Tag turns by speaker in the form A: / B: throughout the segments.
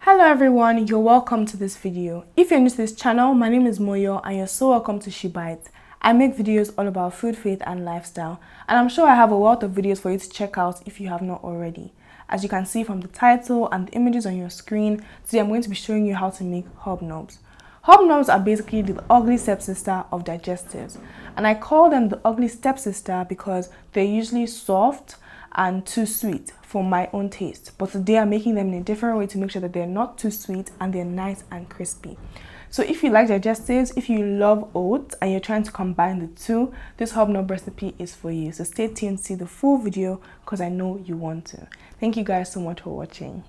A: Hello everyone, you're welcome to this video. If you're new to this channel, my name is Moyo and you're so welcome to SheBites. I make videos all about food, faith and lifestyle, and I'm sure I have a wealth of videos for you to check out if you have not already. As you can see from the title and the images on your screen, today I'm going to be showing you how to make hobnobs. Hobnobs are basically the ugly stepsister of digestives, and I call them the ugly stepsister because they're usually soft and too sweet for my own taste, but today I'm making them in a different way to make sure that they're not too sweet and they're nice and crispy. So if you like digestives, if you love oats and you're trying to combine the two, this hobnob recipe is for you. So stay tuned to see the full video because I know you want to. Thank you guys so much for watching.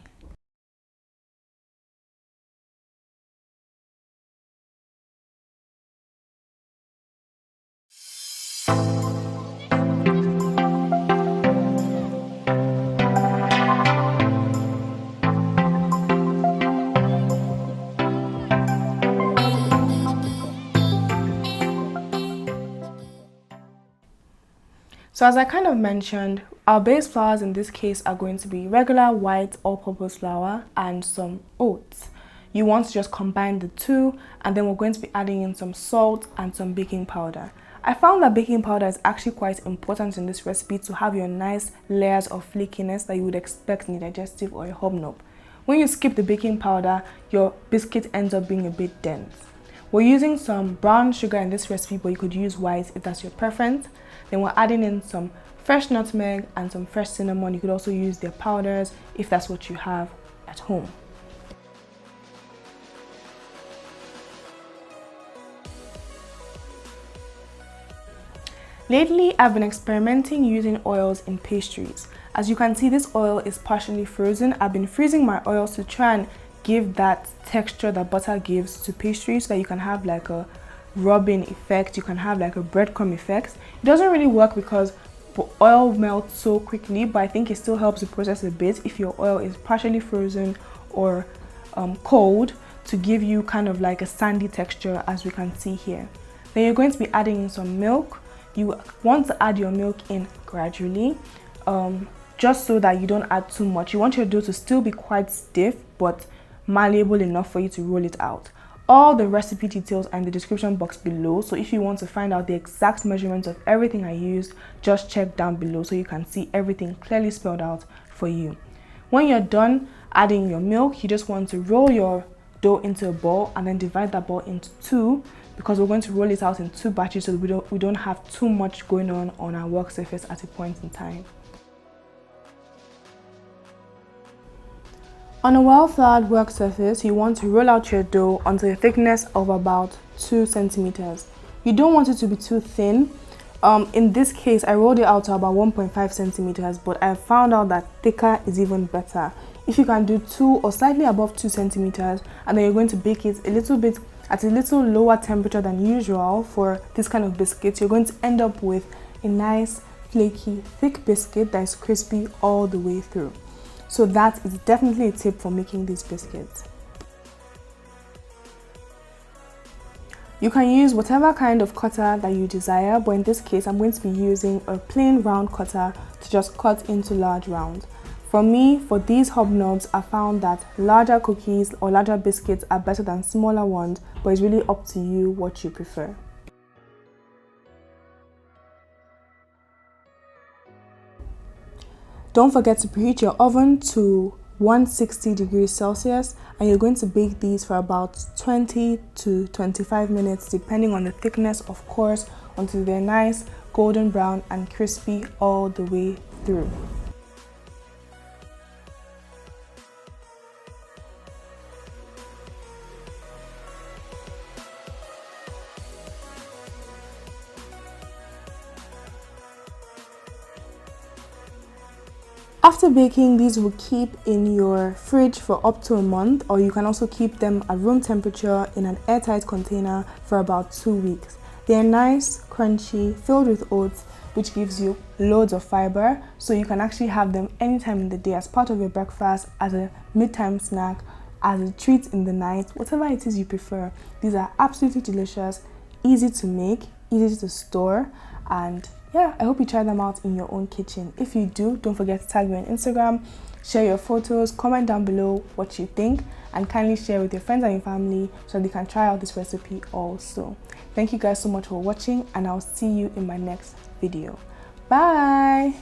A: So as I kind of mentioned, our base flours in this case are going to be regular white all-purpose flour and some oats. You want to just combine the two, and then we're going to be adding in some salt and some baking powder. I found that baking powder is actually quite important in this recipe to have your nice layers of flakiness that you would expect in a digestive or a hobnob. When you skip the baking powder, your biscuit ends up being a bit dense. We're using some brown sugar in this recipe, but you could use white if that's your preference. Then we're adding in some fresh nutmeg and some fresh cinnamon. You could also use their powders if that's what you have at home. Lately, I've been experimenting using oils in pastries. As you can see, this oil is partially frozen. I've been freezing my oils to try and give that texture that butter gives to pastries so that you can have like a rubbing effect, you can have like a breadcrumb effect. It doesn't really work because oil melts so quickly, but I think it still helps the process a bit if your oil is partially frozen or cold, to give you kind of like a sandy texture, as we can see here. Then you're going to be adding in some milk. You want to add your milk in gradually, just so that you don't add too much. You want your dough to still be quite stiff but malleable enough for you to roll it out. All the recipe details are in the description box below, so if you want to find out the exact measurements of everything I used, just check down below so you can see everything clearly spelled out for you. When you're done adding your milk, you just want to roll your dough into a ball and then divide that ball into two, because we're going to roll it out in two batches so we don't have too much going on our work surface at a point in time. On a well-floured work surface, you want to roll out your dough until a thickness of about 2 centimeters. You don't want it to be too thin. In this case, I rolled it out to about 1.5 centimeters, but I found out that thicker is even better. If you can do 2 or slightly above 2 centimeters, and then you're going to bake it a little bit at a little lower temperature than usual for this kind of biscuit, you're going to end up with a nice, flaky, thick biscuit that is crispy all the way through. So that is definitely a tip for making these biscuits. You can use whatever kind of cutter that you desire, but in this case I'm going to be using a plain round cutter to just cut into large rounds. For me, for these hobnobs, I found that larger cookies or larger biscuits are better than smaller ones, but it's really up to you what you prefer. Don't forget to preheat your oven to 160 degrees Celsius, and you're going to bake these for about 20 to 25 minutes depending on the thickness, of course, until they're nice, golden brown and crispy all the way through. After baking, these will keep in your fridge for up to a month, or you can also keep them at room temperature in an airtight container for about 2 weeks. They are nice, crunchy, filled with oats, which gives you loads of fiber, so you can actually have them anytime in the day as part of your breakfast, as a midtime snack, as a treat in the night, whatever it is you prefer. These are absolutely delicious, easy to make, easy to store, and yeah, I hope you try them out in your own kitchen. If you do, don't forget to tag me on Instagram, Share your photos, comment down below what you think, and kindly share with your friends and your family so they can try out this recipe also. Thank you guys so much for watching, and I'll see you in my next video. Bye.